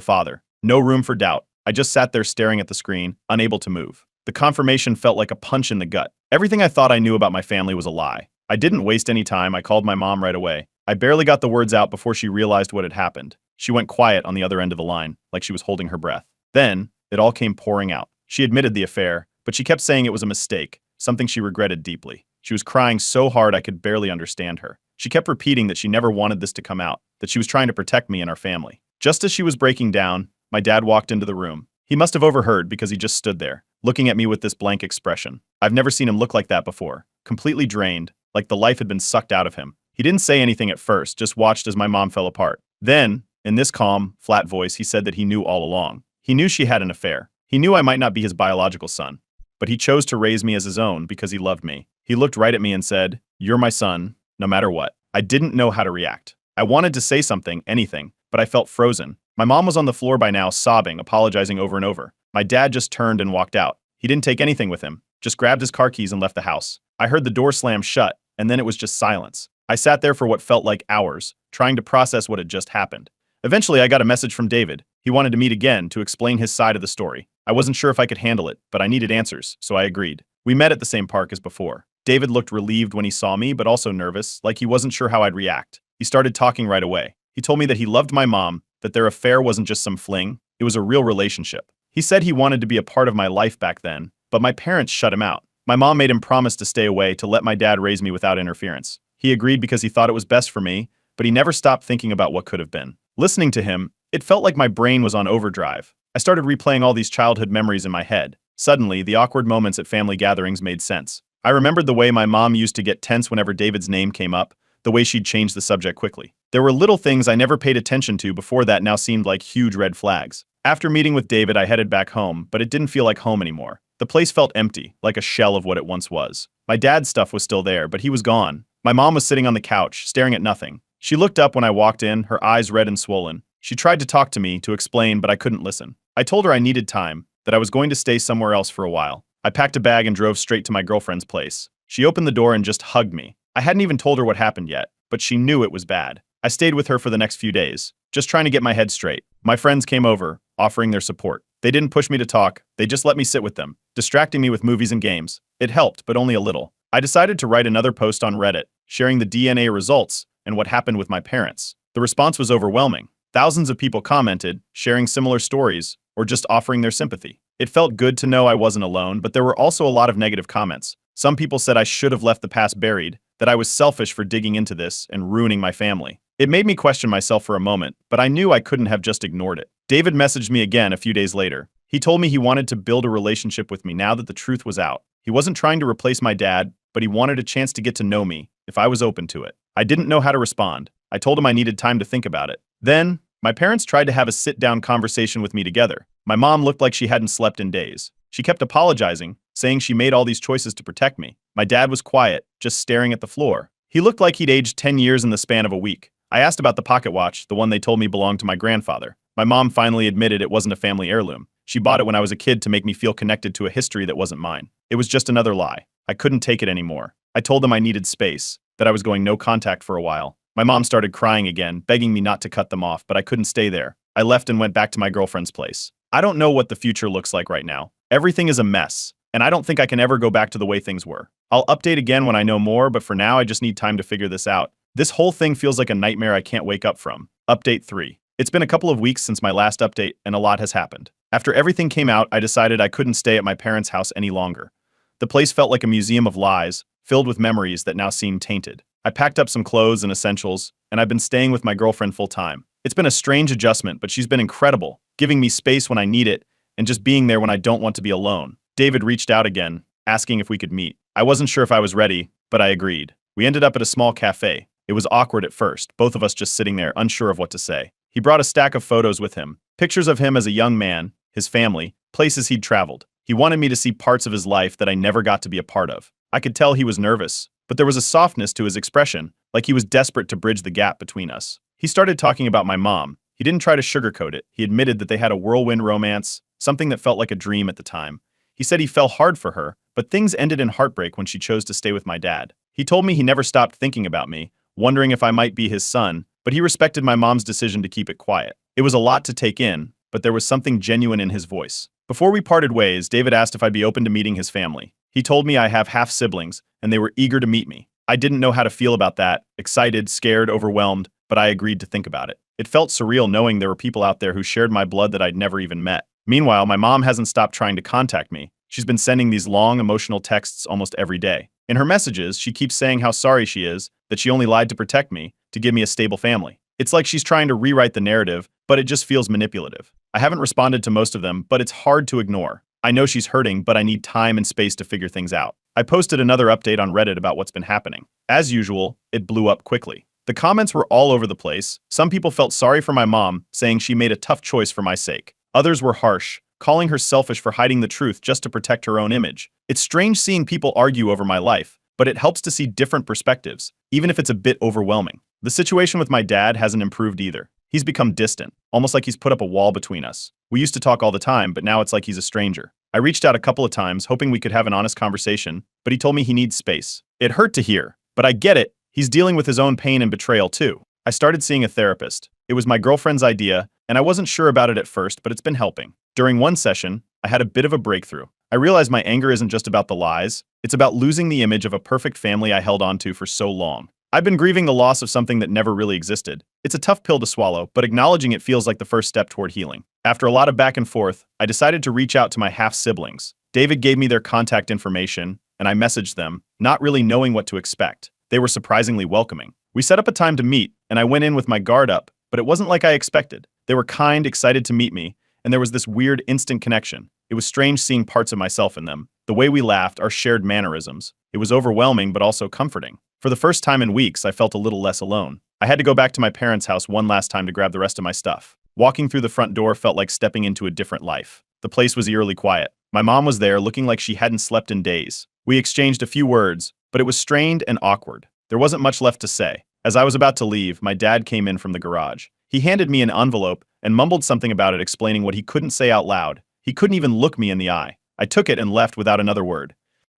father. No room for doubt. I just sat there staring at the screen, unable to move. The confirmation felt like a punch in the gut. Everything I thought I knew about my family was a lie. I didn't waste any time. I called my mom right away. I barely got the words out before she realized what had happened. She went quiet on the other end of the line, like she was holding her breath. Then, it all came pouring out. She admitted the affair, but she kept saying it was a mistake, something she regretted deeply. She was crying so hard I could barely understand her. She kept repeating that she never wanted this to come out, that she was trying to protect me and our family. Just as she was breaking down, my dad walked into the room. He must have overheard because he just stood there, looking at me with this blank expression. I've never seen him look like that before, completely drained, like the life had been sucked out of him. He didn't say anything at first, just watched as my mom fell apart. Then, in this calm, flat voice, he said that he knew all along. He knew she had an affair. He knew I might not be his biological son, but he chose to raise me as his own because he loved me. He looked right at me and said, "You're my son, no matter what." I didn't know how to react. I wanted to say something, anything, but I felt frozen. My mom was on the floor by now, sobbing, apologizing over and over. My dad just turned and walked out. He didn't take anything with him, just grabbed his car keys and left the house. I heard the door slam shut, and then it was just silence. I sat there for what felt like hours, trying to process what had just happened. Eventually, I got a message from David. He wanted to meet again to explain his side of the story. I wasn't sure if I could handle it, but I needed answers, so I agreed. We met at the same park as before. David looked relieved when he saw me, but also nervous, like he wasn't sure how I'd react. He started talking right away. He told me that he loved my mom, that their affair wasn't just some fling, it was a real relationship. He said he wanted to be a part of my life back then, but my parents shut him out. My mom made him promise to stay away to let my dad raise me without interference. He agreed because he thought it was best for me, but he never stopped thinking about what could have been. Listening to him, it felt like my brain was on overdrive. I started replaying all these childhood memories in my head. Suddenly, the awkward moments at family gatherings made sense. I remembered the way my mom used to get tense whenever David's name came up, the way she'd change the subject quickly. There were little things I never paid attention to before that now seemed like huge red flags. After meeting with David, I headed back home, but it didn't feel like home anymore. The place felt empty, like a shell of what it once was. My dad's stuff was still there, but he was gone. My mom was sitting on the couch, staring at nothing. She looked up when I walked in, her eyes red and swollen. She tried to talk to me, to explain, but I couldn't listen. I told her I needed time, that I was going to stay somewhere else for a while. I packed a bag and drove straight to my girlfriend's place. She opened the door and just hugged me. I hadn't even told her what happened yet, but she knew it was bad. I stayed with her for the next few days, just trying to get my head straight. My friends came over, offering their support. They didn't push me to talk, they just let me sit with them, distracting me with movies and games. It helped, but only a little. I decided to write another post on Reddit, sharing the DNA results and what happened with my parents. The response was overwhelming. Thousands of people commented, sharing similar stories, or just offering their sympathy. It felt good to know I wasn't alone, but there were also a lot of negative comments. Some people said I should have left the past buried, that I was selfish for digging into this and ruining my family. It made me question myself for a moment, but I knew I couldn't have just ignored it. David messaged me again a few days later. He told me he wanted to build a relationship with me now that the truth was out. He wasn't trying to replace my dad, but he wanted a chance to get to know me, if I was open to it. I didn't know how to respond. I told him I needed time to think about it. Then, my parents tried to have a sit-down conversation with me together. My mom looked like she hadn't slept in days. She kept apologizing, saying she made all these choices to protect me. My dad was quiet, just staring at the floor. He looked like he'd aged 10 years in the span of a week. I asked about the pocket watch, the one they told me belonged to my grandfather. My mom finally admitted it wasn't a family heirloom. She bought it when I was a kid to make me feel connected to a history that wasn't mine. It was just another lie. I couldn't take it anymore. I told them I needed space, that I was going no contact for a while. My mom started crying again, begging me not to cut them off, but I couldn't stay there. I left and went back to my girlfriend's place. I don't know what the future looks like right now. Everything is a mess, and I don't think I can ever go back to the way things were. I'll update again when I know more, but for now I just need time to figure this out. This whole thing feels like a nightmare I can't wake up from. Update 3. It's been a couple of weeks since my last update, and a lot has happened. After everything came out, I decided I couldn't stay at my parents' house any longer. The place felt like a museum of lies, filled with memories that now seem tainted. I packed up some clothes and essentials, and I've been staying with my girlfriend full time. It's been a strange adjustment, but she's been incredible, giving me space when I need it, and just being there when I don't want to be alone. David reached out again, asking if we could meet. I wasn't sure if I was ready, but I agreed. We ended up at a small cafe. It was awkward at first, both of us just sitting there, unsure of what to say. He brought a stack of photos with him, pictures of him as a young man, his family, places he'd traveled. He wanted me to see parts of his life that I never got to be a part of. I could tell he was nervous, but there was a softness to his expression, like he was desperate to bridge the gap between us. He started talking about my mom. He didn't try to sugarcoat it. He admitted that they had a whirlwind romance, something that felt like a dream at the time. He said he fell hard for her, but things ended in heartbreak when she chose to stay with my dad. He told me he never stopped thinking about me, wondering if I might be his son, but he respected my mom's decision to keep it quiet. It was a lot to take in, but there was something genuine in his voice. Before we parted ways, David asked if I'd be open to meeting his family. He told me I have half-siblings, and they were eager to meet me. I didn't know how to feel about that, excited, scared, overwhelmed, but I agreed to think about it. It felt surreal knowing there were people out there who shared my blood that I'd never even met. Meanwhile, my mom hasn't stopped trying to contact me. She's been sending these long, emotional texts almost every day. In her messages, she keeps saying how sorry she is, that she only lied to protect me, to give me a stable family. It's like she's trying to rewrite the narrative, but it just feels manipulative. I haven't responded to most of them, but it's hard to ignore. I know she's hurting, but I need time and space to figure things out. I posted another update on Reddit about what's been happening. As usual, it blew up quickly. The comments were all over the place. Some people felt sorry for my mom, saying she made a tough choice for my sake. Others were harsh, calling her selfish for hiding the truth just to protect her own image. It's strange seeing people argue over my life, but it helps to see different perspectives, even if it's a bit overwhelming. The situation with my dad hasn't improved either. He's become distant, almost like he's put up a wall between us. We used to talk all the time, but now it's like he's a stranger. I reached out a couple of times, hoping we could have an honest conversation, but he told me he needs space. It hurt to hear, but I get it. He's dealing with his own pain and betrayal too. I started seeing a therapist. It was my girlfriend's idea, and I wasn't sure about it at first, but it's been helping. During one session, I had a bit of a breakthrough. I realized my anger isn't just about the lies, it's about losing the image of a perfect family I held onto for so long. I've been grieving the loss of something that never really existed. It's a tough pill to swallow, but acknowledging it feels like the first step toward healing. After a lot of back and forth, I decided to reach out to my half-siblings. David gave me their contact information, and I messaged them, not really knowing what to expect. They were surprisingly welcoming. We set up a time to meet, and I went in with my guard up, but it wasn't like I expected. They were kind, excited to meet me, and there was this weird instant connection. It was strange seeing parts of myself in them. The way we laughed, our shared mannerisms. It was overwhelming, but also comforting. For the first time in weeks, I felt a little less alone. I had to go back to my parents' house one last time to grab the rest of my stuff. Walking through the front door felt like stepping into a different life. The place was eerily quiet. My mom was there, looking like she hadn't slept in days. We exchanged a few words, but it was strained and awkward. There wasn't much left to say. As I was about to leave, my dad came in from the garage. He handed me an envelope and mumbled something about it, explaining what he couldn't say out loud. He couldn't even look me in the eye. I took it and left without another word.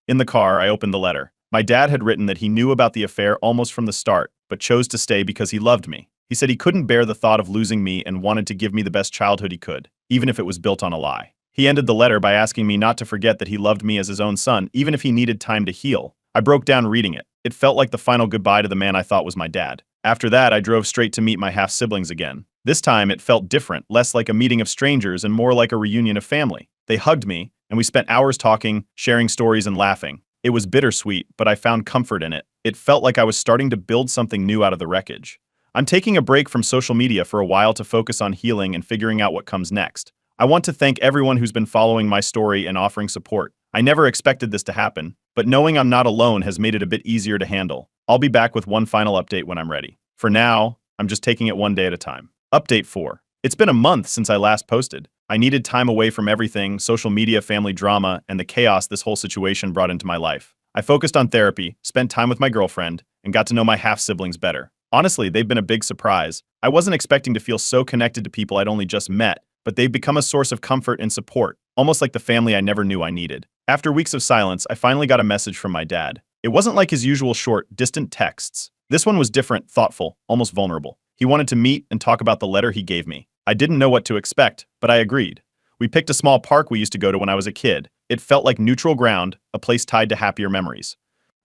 In the car, I opened the letter. My dad had written that he knew about the affair almost from the start, but chose to stay because he loved me. He said he couldn't bear the thought of losing me and wanted to give me the best childhood he could, even if it was built on a lie. He ended the letter by asking me not to forget that he loved me as his own son, even if he needed time to heal. I broke down reading it. It felt like the final goodbye to the man I thought was my dad. After that, I drove straight to meet my half-siblings again. This time, it felt different, less like a meeting of strangers and more like a reunion of family. They hugged me, and we spent hours talking, sharing stories and laughing. It was bittersweet, but I found comfort in it. It felt like I was starting to build something new out of the wreckage. I'm taking a break from social media for a while to focus on healing and figuring out what comes next. I want to thank everyone who's been following my story and offering support. I never expected this to happen, but knowing I'm not alone has made it a bit easier to handle. I'll be back with one final update when I'm ready. For now, I'm just taking it one day at a time. Update 4. It's been a month since I last posted. I needed time away from everything, social media, family drama, and the chaos this whole situation brought into my life. I focused on therapy, spent time with my girlfriend, and got to know my half-siblings better. Honestly, they've been a big surprise. I wasn't expecting to feel so connected to people I'd only just met, but they've become a source of comfort and support, almost like the family I never knew I needed. After weeks of silence, I finally got a message from my dad. It wasn't like his usual short, distant texts. This one was different, thoughtful, almost vulnerable. He wanted to meet and talk about the letter he gave me. I didn't know what to expect, but I agreed. We picked a small park we used to go to when I was a kid. It felt like neutral ground, a place tied to happier memories.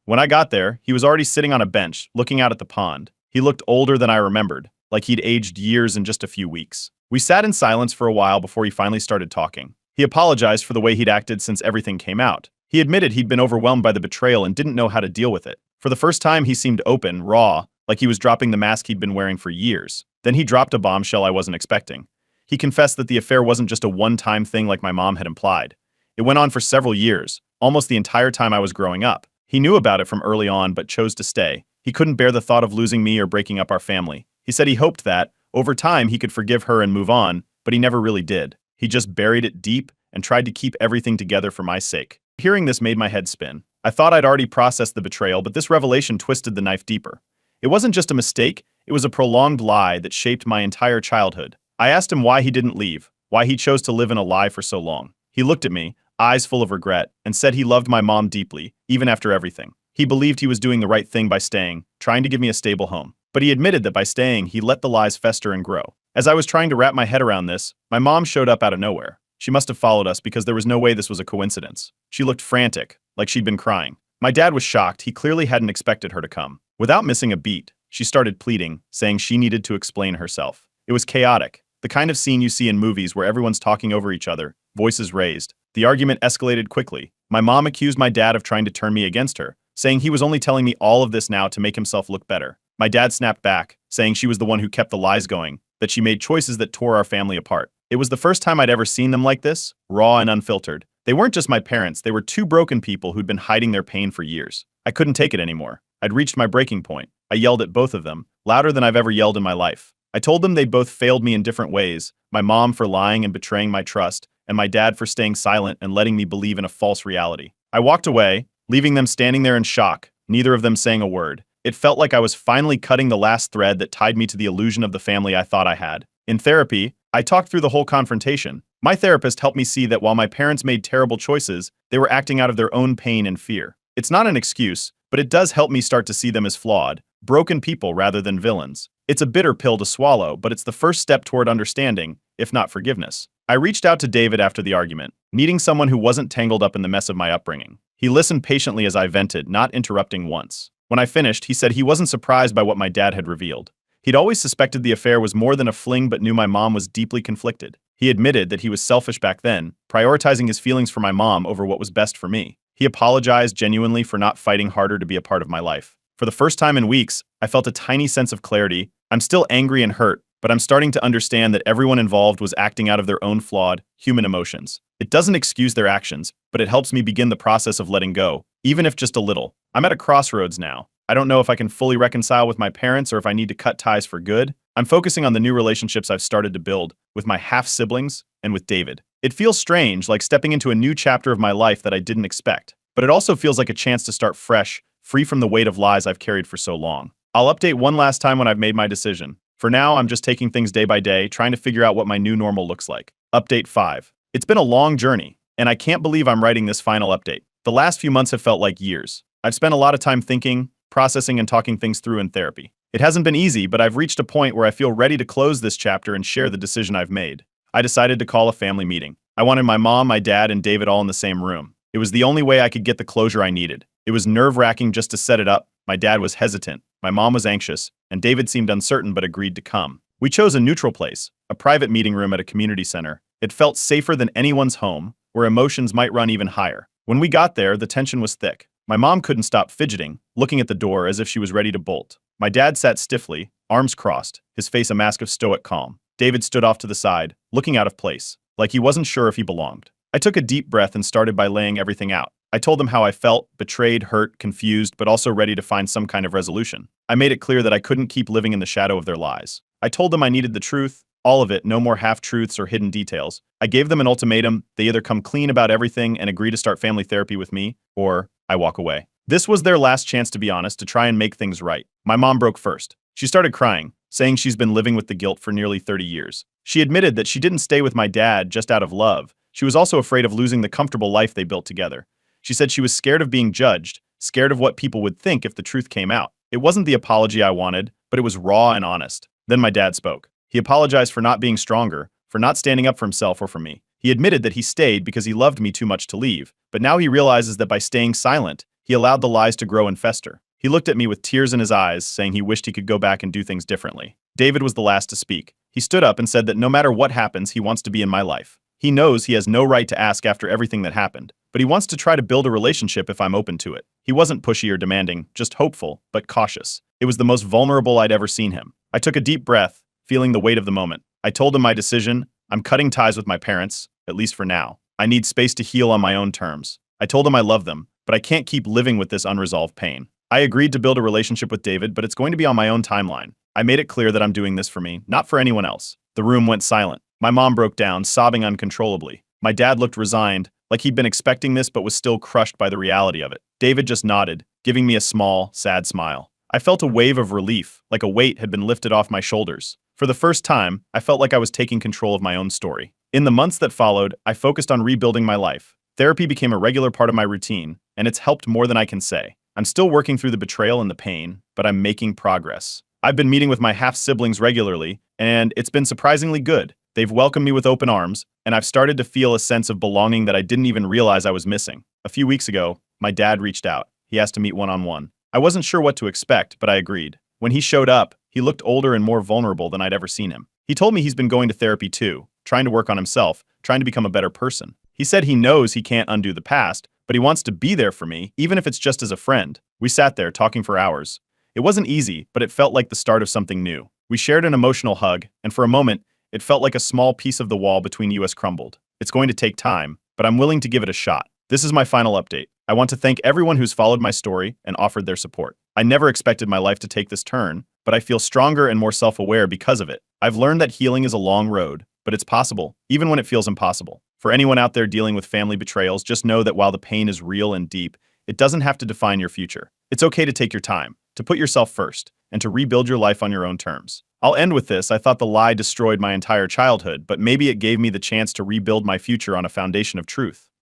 When I got there, he was already sitting on a bench, looking out at the pond. He looked older than I remembered, like he'd aged years in just a few weeks. We sat in silence for a while before he finally started talking. He apologized for the way he'd acted since everything came out. He admitted he'd been overwhelmed by the betrayal and didn't know how to deal with it. For the first time, he seemed open, raw, like he was dropping the mask he'd been wearing for years. Then he dropped a bombshell I wasn't expecting. He confessed that the affair wasn't just a one-time thing like my mom had implied. It went on for several years, almost the entire time I was growing up. He knew about it from early on but chose to stay. He couldn't bear the thought of losing me or breaking up our family. He said he hoped that, over time, he could forgive her and move on, but he never really did. He just buried it deep and tried to keep everything together for my sake. Hearing this made my head spin. I thought I'd already processed the betrayal, but this revelation twisted the knife deeper. It wasn't just a mistake, it was a prolonged lie that shaped my entire childhood. I asked him why he didn't leave, why he chose to live in a lie for so long. He looked at me, eyes full of regret, and said he loved my mom deeply, even after everything. He believed he was doing the right thing by staying, trying to give me a stable home. But he admitted that by staying, he let the lies fester and grow. As I was trying to wrap my head around this, my mom showed up out of nowhere. She must have followed us because there was no way this was a coincidence. She looked frantic, like she'd been crying. My dad was shocked. He clearly hadn't expected her to come. Without missing a beat, she started pleading, saying she needed to explain herself. It was chaotic, the kind of scene you see in movies where everyone's talking over each other, voices raised. The argument escalated quickly. My mom accused my dad of trying to turn me against her, saying he was only telling me all of this now to make himself look better. My dad snapped back, saying she was the one who kept the lies going, that she made choices that tore our family apart. It was the first time I'd ever seen them like this, raw and unfiltered. They weren't just my parents, they were two broken people who'd been hiding their pain for years. I couldn't take it anymore. I'd reached my breaking point. I yelled at both of them, louder than I've ever yelled in my life. I told them they'd both failed me in different ways, my mom for lying and betraying my trust, and my dad for staying silent and letting me believe in a false reality. I walked away, leaving them standing there in shock, neither of them saying a word. It felt like I was finally cutting the last thread that tied me to the illusion of the family I thought I had. In therapy, I talked through the whole confrontation. My therapist helped me see that while my parents made terrible choices, they were acting out of their own pain and fear. It's not an excuse, but it does help me start to see them as flawed, broken people rather than villains. It's a bitter pill to swallow, but it's the first step toward understanding, if not forgiveness. I reached out to David after the argument, needing someone who wasn't tangled up in the mess of my upbringing. He listened patiently as I vented, not interrupting once. When I finished, he said he wasn't surprised by what my dad had revealed. He'd always suspected the affair was more than a fling but knew my mom was deeply conflicted. He admitted that he was selfish back then, prioritizing his feelings for my mom over what was best for me. He apologized genuinely for not fighting harder to be a part of my life. For the first time in weeks, I felt a tiny sense of clarity. I'm still angry and hurt, but I'm starting to understand that everyone involved was acting out of their own flawed, human emotions. It doesn't excuse their actions, but it helps me begin the process of letting go, even if just a little. I'm at a crossroads now. I don't know if I can fully reconcile with my parents or if I need to cut ties for good. I'm focusing on the new relationships I've started to build with my half-siblings and with David. It feels strange, like stepping into a new chapter of my life that I didn't expect, but it also feels like a chance to start fresh, free from the weight of lies I've carried for so long. I'll update one last time when I've made my decision. For now, I'm just taking things day by day, trying to figure out what my new normal looks like. Update 5. It's been a long journey, and I can't believe I'm writing this final update. The last few months have felt like years. I've spent a lot of time thinking, processing, and talking things through in therapy. It hasn't been easy, but I've reached a point where I feel ready to close this chapter and share the decision I've made. I decided to call a family meeting. I wanted my mom, my dad, and David all in the same room. It was the only way I could get the closure I needed. It was nerve-wracking just to set it up. My dad was hesitant, my mom was anxious, and David seemed uncertain but agreed to come. We chose a neutral place, a private meeting room at a community center. It felt safer than anyone's home, where emotions might run even higher. When we got there, the tension was thick. My mom couldn't stop fidgeting, looking at the door as if she was ready to bolt. My dad sat stiffly, arms crossed, his face a mask of stoic calm. David stood off to the side, looking out of place, like he wasn't sure if he belonged. I took a deep breath and started by laying everything out. I told them how I felt, betrayed, hurt, confused, but also ready to find some kind of resolution. I made it clear that I couldn't keep living in the shadow of their lies. I told them I needed the truth, all of it, no more half-truths or hidden details. I gave them an ultimatum: they either come clean about everything and agree to start family therapy with me, or I walk away. This was their last chance, to be honest, to try and make things right. My mom broke first. She started crying, saying she's been living with the guilt for nearly 30 years. She admitted that she didn't stay with my dad just out of love. She was also afraid of losing the comfortable life they built together. She said she was scared of being judged, scared of what people would think if the truth came out. It wasn't the apology I wanted, but it was raw and honest. Then my dad spoke. He apologized for not being stronger, for not standing up for himself or for me. He admitted that he stayed because he loved me too much to leave, but now he realizes that by staying silent, he allowed the lies to grow and fester. He looked at me with tears in his eyes, saying he wished he could go back and do things differently. David was the last to speak. He stood up and said that no matter what happens, he wants to be in my life. He knows he has no right to ask after everything that happened, but he wants to try to build a relationship if I'm open to it. He wasn't pushy or demanding, just hopeful, but cautious. It was the most vulnerable I'd ever seen him. I took a deep breath, feeling the weight of the moment. I told him my decision. I'm cutting ties with my parents, at least for now. I need space to heal on my own terms. I told him I love them, but I can't keep living with this unresolved pain. I agreed to build a relationship with David, but it's going to be on my own timeline. I made it clear that I'm doing this for me, not for anyone else. The room went silent. My mom broke down, sobbing uncontrollably. My dad looked resigned, like he'd been expecting this but was still crushed by the reality of it. David just nodded, giving me a small, sad smile. I felt a wave of relief, like a weight had been lifted off my shoulders. For the first time, I felt like I was taking control of my own story. In the months that followed, I focused on rebuilding my life. Therapy became a regular part of my routine, and it's helped more than I can say. I'm still working through the betrayal and the pain, but I'm making progress. I've been meeting with my half-siblings regularly, and it's been surprisingly good. They've welcomed me with open arms, and I've started to feel a sense of belonging that I didn't even realize I was missing. A few weeks ago, my dad reached out. He asked to meet one-on-one. I wasn't sure what to expect, but I agreed. When he showed up, he looked older and more vulnerable than I'd ever seen him. He told me he's been going to therapy too, trying to work on himself, trying to become a better person. He said he knows he can't undo the past, but he wants to be there for me, even if it's just as a friend. We sat there talking for hours. It wasn't easy, but it felt like the start of something new. We shared an emotional hug, and for a moment, it felt like a small piece of the wall between us crumbled. It's going to take time, but I'm willing to give it a shot. This is my final update. I want to thank everyone who's followed my story and offered their support. I never expected my life to take this turn, but I feel stronger and more self-aware because of it. I've learned that healing is a long road, but it's possible, even when it feels impossible. For anyone out there dealing with family betrayals, just know that while the pain is real and deep, it doesn't have to define your future. It's okay to take your time, to put yourself first, and to rebuild your life on your own terms. I'll end with this. I thought the lie destroyed my entire childhood, but maybe it gave me the chance to rebuild my future on a foundation of truth.